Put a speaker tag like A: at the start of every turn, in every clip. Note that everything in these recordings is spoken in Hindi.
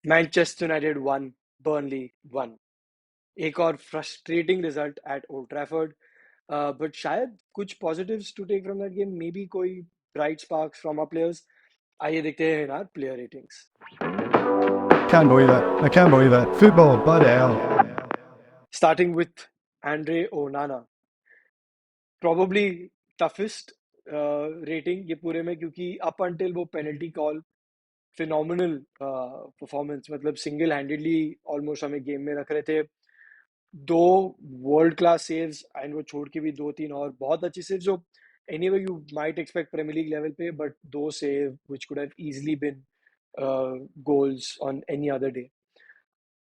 A: Manchester United 1, Burnley 1। एक और frustrating result at Old Trafford, but शायद कुछ positives to take from that game, maybe कोई bright sparks from our players. आइए देखते हैं यार player ratings.
B: Can't believe it. I can't believe it. Football, bloody hell.
A: Starting with Andre Onana, probably toughest rating ये पूरे में, क्योंकि अप अंटिल वो पेनल्टी कॉल फिनोमिनल परफॉर्मेंस, मतलब सिंगल हैंडेडली ऑलमोस्ट हमें गेम में रख रहे थे। दो वर्ल्ड क्लास सेव्स एंड वो छोड़ के भी दो तीन और बहुत अच्छी सेव्स जो anyway you might expect premier league level पे, बट दो save which could have easily been goals on any other day.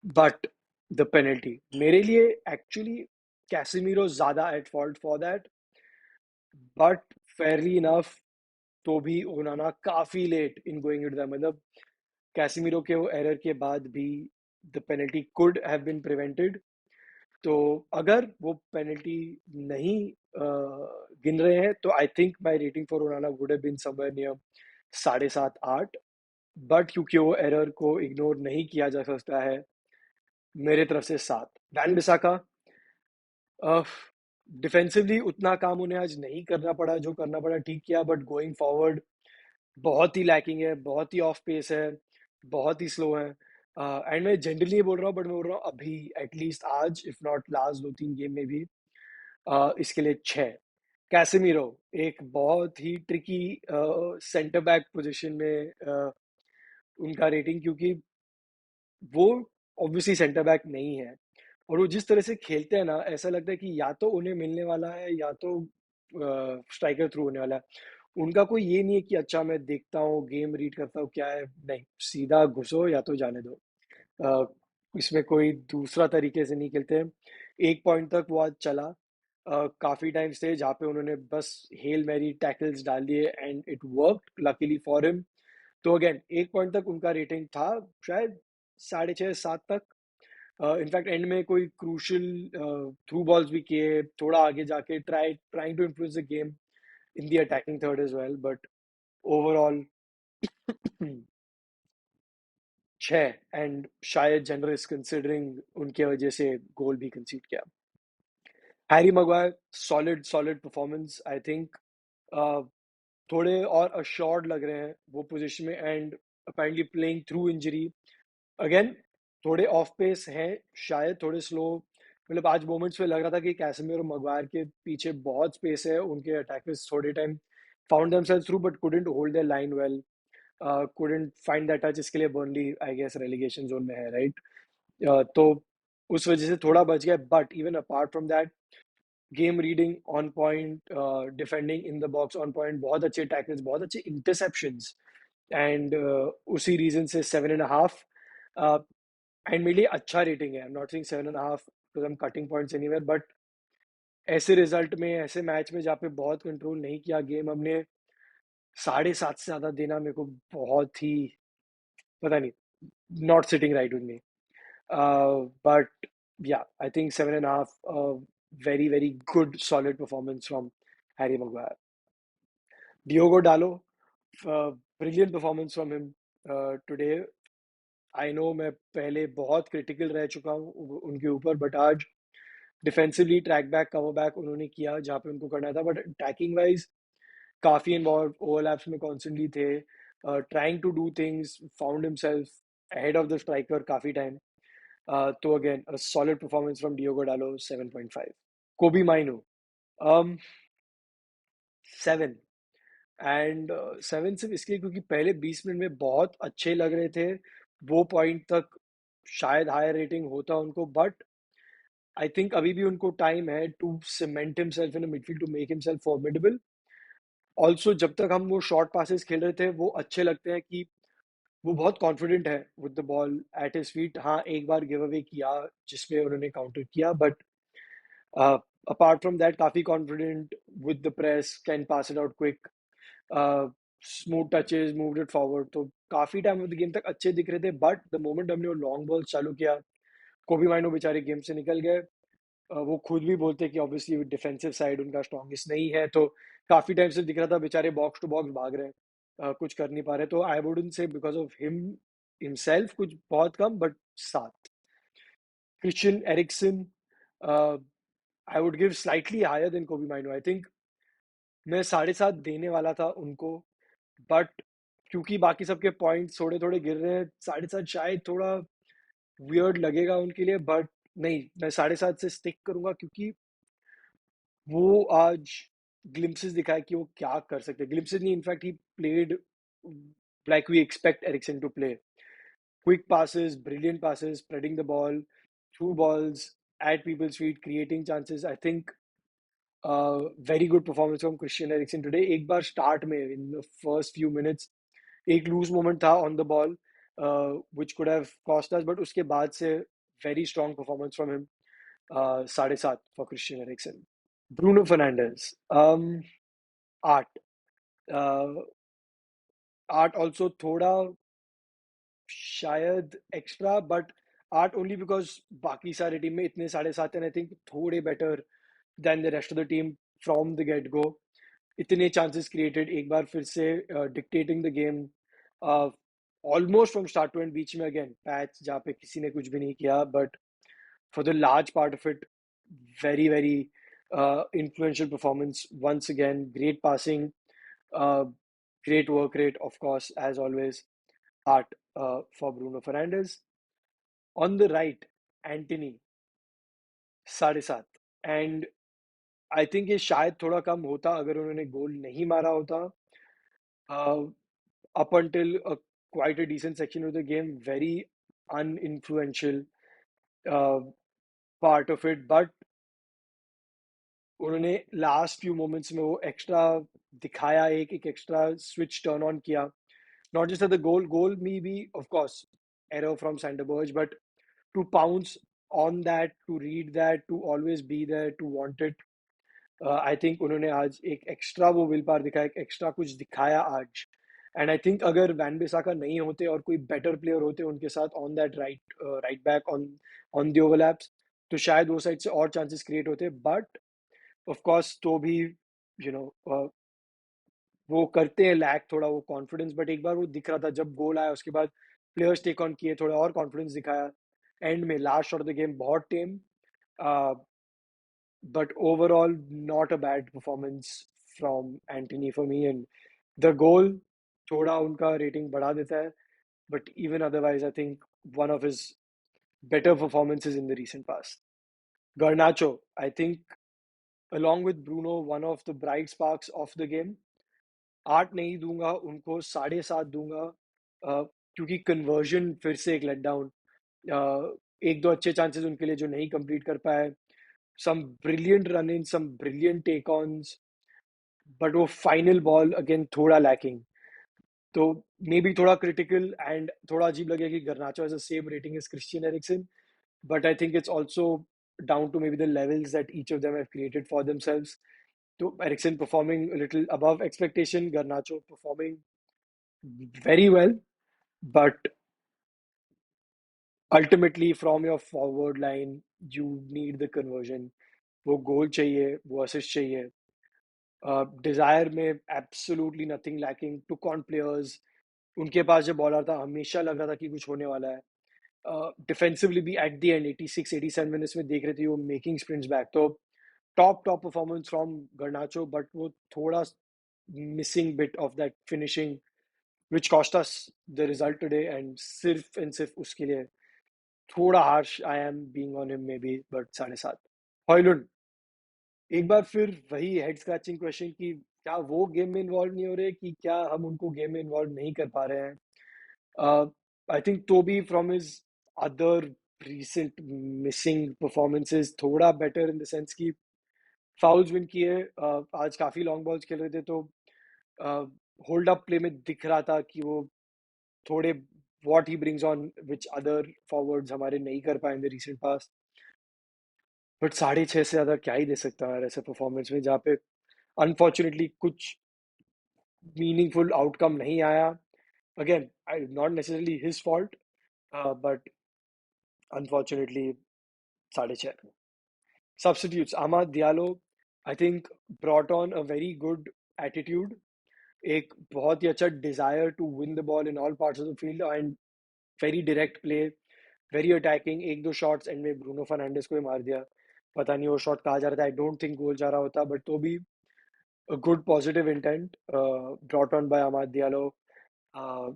A: But the penalty मेरे लिए एक्चुअली कैसेमीरो ज्यादा at fault for that, but fairly enough तो भी ओनाना काफी late in going it the, मतलब कैसेमीरो के वो एरर के बाद भी the penalty could have been prevented. तो अगर वो पेनल्टी नहीं गिन रहे हैं तो I think my rating for Onana would have been somewhere near 7.5-8, but क्योंकि वो एरर को इग्नोर नहीं किया जा सकता है, मेरे तरफ से 7। वैन बिसाका, डिफेंसिवली उतना काम उन्हें आज नहीं करना पड़ा, जो करना पड़ा ठीक किया, बट गोइंग फॉरवर्ड बहुत ही लैकिंग है, बहुत ही ऑफ पेस है, बहुत ही स्लो है। एंड मैं जनरली बोल रहा हूँ, बट मैं बोल रहा हूँ अभी एटलीस्ट आज, इफ नॉट लास्ट दो तीन गेम में भी इसके लिए 6। कैसेमीरो एक बहुत ही ट्रिकी सेंटर बैक पोजीशन में उनका रेटिंग, क्योंकि वो ऑब्वियसली सेंटर बैक नहीं है, और वो जिस तरह से खेलते हैं ना, ऐसा लगता है कि या तो उन्हें मिलने वाला है या तो स्ट्राइकर थ्रू होने वाला है। उनका कोई ये नहीं है कि अच्छा मैं देखता हूँ गेम रीड करता हूँ क्या है, नहीं, सीधा घुसो या तो जाने दो। अ, इसमें कोई दूसरा तरीके से नहीं खेलते हैं। एक पॉइंट तक वो आज चला, काफी टाइम्स थे जहाँ पे उन्होंने बस हेल मैरी टैकल्स डाल दिए and it work luckily for him. तो अगेन एक पॉइंट तक उनका रेटिंग था, शायद 6.5-7 तक। इनफैक्ट एंड में कोई क्रूशल थ्रू बॉल्स भी किए, थोड़ा आगे जाके trying to improve the game in the attacking third as well, but overall 6, and शायद जनरस कंसिडरिंग उनके वजह से गोल भी कंसीड किया। Harry Maguire, solid solid performance I think. थोड़े और अश्योर्ड लग रहे हैं वो पोजीशन में, and apparently playing through injury. Again थोड़े ऑफ पेस हैं, शायद थोड़े स्लो, मतलब आज मोमेंट्स पे लग रहा था कि कैसेमिरो और मगवायर के पीछे बहुत स्पेस है, उनके अटैकर्स थोड़े time found themselves through but couldn't hold their line well, couldn't find that touch. इसके लिए Burnley I guess relegation zone में है, राइट? तो उस वजह से थोड़ा बच गया, but even apart from that game reading on point, defending in the box on point, बहुत अच्छे टैकल्स, बहुत अच्छे इंटरसेप्शंस, एंड उसी रीजन से 7.5। एंड मेरे लिए अच्छा रेटिंग है, I am not saying 7.5 because I am cutting points anywhere, but ऐसे रिजल्ट में, ऐसे मैच में जहाँ पे बहुत कंट्रोल नहीं किया गेम हमने, 7.5 से ज्यादा देना मेरे को बहुत ही, पता नहीं, not sitting right with me. But yeah, I think 7.5, very, very good, solid performance from Harry Maguire. Diogo Dallo, brilliant performance from him today. I know मैं पहले बहुत क्रिटिकल रह चुका हूँ उनके ऊपर, बट आज defensively track back cover back उन्होंने किया जहाँ पे उनको करना था, बट अटैकिंग वाइज काफी इन्वॉल्व, ओवरलैप्स में कॉन्स्टेंटली थे, trying to do things, found himself ahead of the striker काफी टाइम। तो again solid performance from Diogo Dalot, 7.5। कोबी माइनो, 7। एंड 7 सिर्फ इसलिए क्योंकि पहले 20 मिनट में बहुत अच्छे लग रहे थे, वो पॉइंट तक शायद हायर रेटिंग होता उनको, बट आई थिंक अभी भी उनको टाइम है to cement himself in midfield, to make himself formidable. Also जब तक हम वो शॉर्ट पासेस खेल रहे थे वो अच्छे लगते हैं कि वो बहुत कॉन्फिडेंट है with the ball at his feet. हाँ, एक बार गिव अवे किया जिसमें उन्होंने काउंटर किया, बट अपार्ट फ्रॉम दैट काफी confident with the press, can pass it out quick, smooth touches, moved it forward, तो काफी टाइम ऑफ द गेम तक अच्छे दिख रहे थे, बट द मोमेंट हमने वो लॉन्ग बॉल चालू किया, कोबी माइनो बेचारे गेम से निकल गए। वो खुद भी बोलते हैं कि ऑब्वियसली डिफेंसिव साइड उनका स्ट्रॉन्गेस्ट नहीं है, तो काफी टाइम से दिख रहा था बेचारे बॉक्स टू बॉक्स भाग रहे हैं, कुछ कर नहीं पा रहे, तो I wouldn't say because of him himself कुछ बहुत कम, but 7. Christian Eriksen, I would give slightly higher than Kobe Mainoo. I think मैं 7.5 देने वाला था उनको, बट क्योंकि बाकी सबके पॉइंट्स थोड़े थोड़े गिर रहे हैं, 7.5 शायद थोड़ा वियर्ड लगेगा उनके लिए, बट नहीं, मैं 7.5 से स्टिक करूंगा क्योंकि वो आज ग्लिम्पसेस दिखाया कि वो क्या कर सकते हैं. ग्लिम्पसेस नहीं, in fact he played like we expect Eriksen to play. Quick passes, brilliant passes, spreading the ball, through balls at people's feet, creating chances. I think very good performance from Christian Eriksen today. एक बार start में in the first few minutes एक लूज मोमेंट था on the ball, which could have cost us, but उसके बाद से very strong performance from him. 7.5 for Christian Eriksen. Bruno Fernandes. Art. Uh, Art also थोड़ा शायद extra, but art only because बाकी सारे टीम में इतने 7.5 एंड आई थिंक थोड़े better than the rest of the team from the get go. इतने चांसेस क्रिएटेड, एक बार फिर से dictating the game almost from start to end. बीच में अगेन पैच जहाँ पे किसी ने कुछ भी नहीं किया, but for the large part of it very very influential performance once again. Great passing, uh, great work rate, of course, as always. Art for Bruno Fernandes. On the right, Antony, 7.5. And I think ये शायद थोड़ा कम होता अगर उन्होंने गोल नहीं मारा होता. Up until quite a decent section of the game, very uninfluential part of it, but उन्होंने लास्ट फ्यू मोमेंट्स में वो एक्स्ट्रा दिखाया, एक एक एक्स्ट्रा स्विच टर्न ऑन किया. Not just at the goal maybe, of course, error from Sander Berge, but to pounce on that, to read that, to always be there, to want it. I think उन्होंने आज एक एक्स्ट्रा वो विल पावर दिखाया, एक एक्स्ट्रा कुछ दिखाया आज. एंड आई थिंक अगर वैन बिसाका नहीं होते और कोई बेटर प्लेयर होते उनके साथ on that right back on the overlaps, तो शायद वो साइड से और चांसेस क्रिएट होते. बट ऑफ कोर्स तो भी यू नो वो करते हैं लैक थोड़ा वो कॉन्फिडेंस, बट एक बार वो दिख रहा था जब गोल आया उसके बाद प्लेयर्स टेक ऑन किए, थोड़ा और कॉन्फिडेंस दिखाया. एंड में last shot of the game बहुत टेम, but overall not a bad performance from Antony for me. And the goal थोड़ा उनका रेटिंग बढ़ा देता है, but even otherwise I think one of his better performances in the recent past. Garnacho, I think along with Bruno, one of the bright sparks of the game. 8 नहीं दूंगा उनको, 7.5 दूंगा, क्योंकि कन्वर्जन फिर से एक लेट डाउन. एक दो अच्छे चांसेस उनके लिए जो नहीं कंप्लीट कर पाए, some brilliant run-ins, some brilliant take-ons, but वो final ball again थोड़ा lacking. तो मे बी थोड़ा क्रिटिकल एंड थोड़ा अजीब लगे कि गर्नाचो has the same rating as Christian Eriksen, but I think it's also down to maybe the levels that each of them have created for themselves. So Eriksen performing a little above expectation, Garnacho performing very well, but ultimately from your forward line you need the conversion. वो गोल चाहिए, वो असिस्ट चाहिए. डिजायर में absolutely nothing lacking. Took on players, उनके पास जब बॉल आता हमेशा लग रहा था कि कुछ होने वाला है. डिफेंसिवली भी एट द एंड 86 87 मिनट्स में देख रहे थे वो मेकिंग स्प्रिंट्स बैक. तो टॉप परफॉर्मेंस फ्रॉम गर्नाचो, बट वो थोड़ा missing bit of that finishing which cost us the result today, and सिर्फ उसके लिए थोड़ा harsh I am being on him maybe, but 7.5. हॉयलुंड, एक बार फिर वही हेड स्क्रैचिंग क्वेश्चन कि क्या वो गेम में इन्वॉल्व नहीं हो रहे, कि क्या हम उनको गेम में इन्वॉल्व नहीं कर पा रहे हैं. I think Toby from his other recent missing performances थोड़ा बेटर इन द सेंस कि फाउल्स विन किए. आज काफी लॉन्ग बॉल्स खेल रहे थे, तो होल्ड अप प्ले में दिख रहा था कि वो थोड़े what he brings on which other forwards हमारे नहीं कर पाए in the recent past. But 6.5 से ज्यादा क्या ही दे सकता है यार ऐसे परफॉर्मेंस में, जहाँ पे अनफॉर्चुनेटली कुछ मीनिंगफुल आउटकम नहीं आया. Again not necessarily his fault, but unfortunately 6.5. Substitutes, Amad Diallo I think brought on a very good attitude, एक बहुत ही अच्छा desire to win the ball in all parts of the field, and very direct play, very attacking. एक दो शॉट्स एंड में ब्रूनो फर्नांडिस को ही मार दिया, पता नहीं वो शॉट कहाँ जा रहा था। आई डोंट थिंक गोल जा रहा होता, बट तो भी a good positive intent brought on by Amad Diallo. Uh,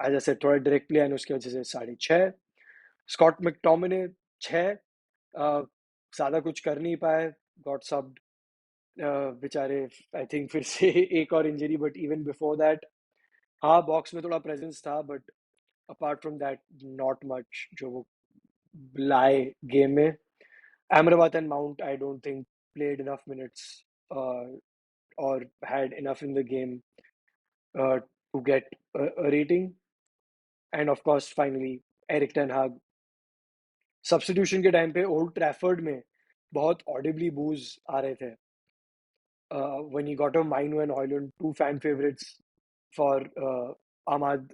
A: as I said, थोड़ा डायरेक्ट प्ले एंड उसकी वजह से 6.5। Scott McTominay 6। ज़्यादा कुछ कर नहीं पाए, गॉट सब्ड बेचारे। आई थिंक फिर से एक और injury, but even before that हाँ बॉक्स में थोड़ा प्रेजेंस था, but apart from that not much जो वो लाए गेम में। Amrabat and Mount, I don't think played enough minutes or had enough in the game to get a rating. And of course, finally, Eric Ten Hag. Substitution के टाइम पे ओल्ड ट्रैफर्ड में बहुत ऑडिबली बूज आ रहे थे when he got a Mainu and Hoyland, two fan favorites for Ahmad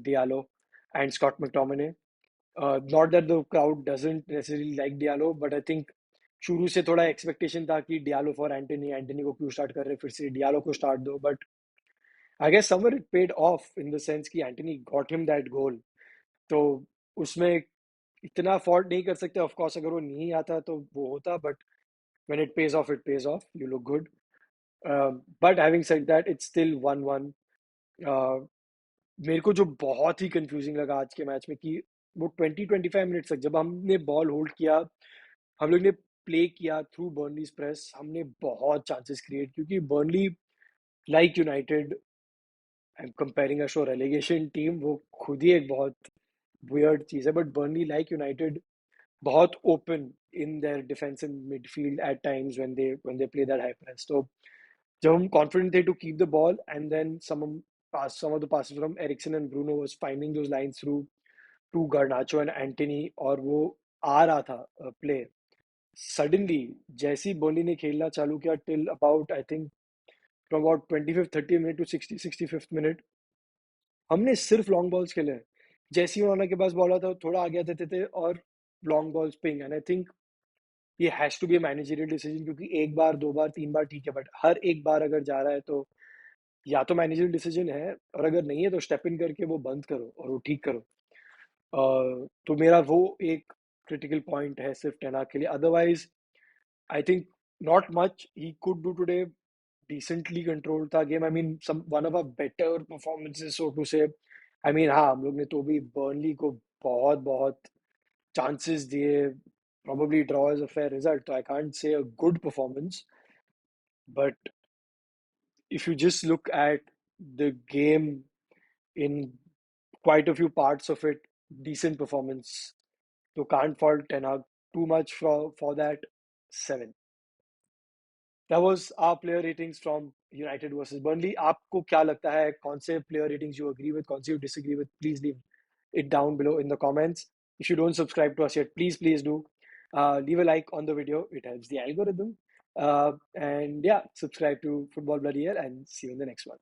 A: Diallo and Scott McTominay. Not that the crowd doesn't necessarily like Diallo, but I think शुरू से थोड़ा एक्सपेक्टेशन था कि डियालो फॉर एंटनी, एंटनी को क्यों स्टार्ट कर रहे, फिर से डियालो को स्टार्ट दो। But I guess somewhere it paid off in the sense कि Antony got him that goal. तो उसमें इतना अफोर्ड नहीं कर सकते। ऑफ कोर्स अगर वो नहीं आता तो वो होता, but when it pays off, it pays off. You look good. But having said that, it's still 1-1. Uh, मेरे को जो बहुत ही कंफ्यूजिंग लगा आज के मैच में कि वो 20-25 मिनट्स तक जब हमने बॉल होल्ड किया, हम लोग ने प्ले किया थ्रू बर्नलीज प्रेस, हमने बहुत चांसेस क्रिएट, क्योंकि Burnley like United, I am comparing a sure relegation team, वो खुद ही एक बहुत वियर्ड चीज है, बट बर्नली लाइक यूनाइटेड बहुत open in their defence in midfield at times when they play that high press. तो जब हम कॉन्फिडेंट थे to keep the ball and then some of the passes from Eriksen and Bruno was finding those lines through to Garnacho and Antony, और वो आ रहा था प्ले सडनली जैसी बर्नली ने खेलना चालू किया till about I think from about 25th 30th minute to 60th 65th minute हमने सिर्फ लॉन्ग बॉल्स खेले हैं। जैसे ही उन्होंने के पास बॉल आता थोड़ा आगे आते थे और long balls ping. And I think ये has to be a managerial decision, क्योंकि एक बार दो बार तीन बार ठीक है, बट हर एक बार अगर जा रहा है तो या तो मैनेजरियल डिसीजन है, और अगर नहीं है तो स्टेप इन करके वो बंद करो और वो ठीक करो। तो मेरा वो एक क्रिटिकल पॉइंट है सिर्फ टेन हाग के लिए। Otherwise I think not much he could do today. Decently control था game. I mean some one of a better performances so to say. I mean हाँ हम लोग ने तो भी बर्नली को बहुत बहुत chances दिए, probably draw is a fair result. So I can't say a good performance, but if you just look at the game in quite a few parts of it, decent performance. So can't fault Ten Hag too much for that. 7. That was our player ratings from United versus Burnley. आपको क्या लगता है, कौन से player ratings you agree with, कौन से you disagree with? Please leave it down below in the comments. If you don't subscribe to us yet, please do. Leave a like on the video. It helps the algorithm. And yeah, subscribe to Football Bloody Air and see you in the next one.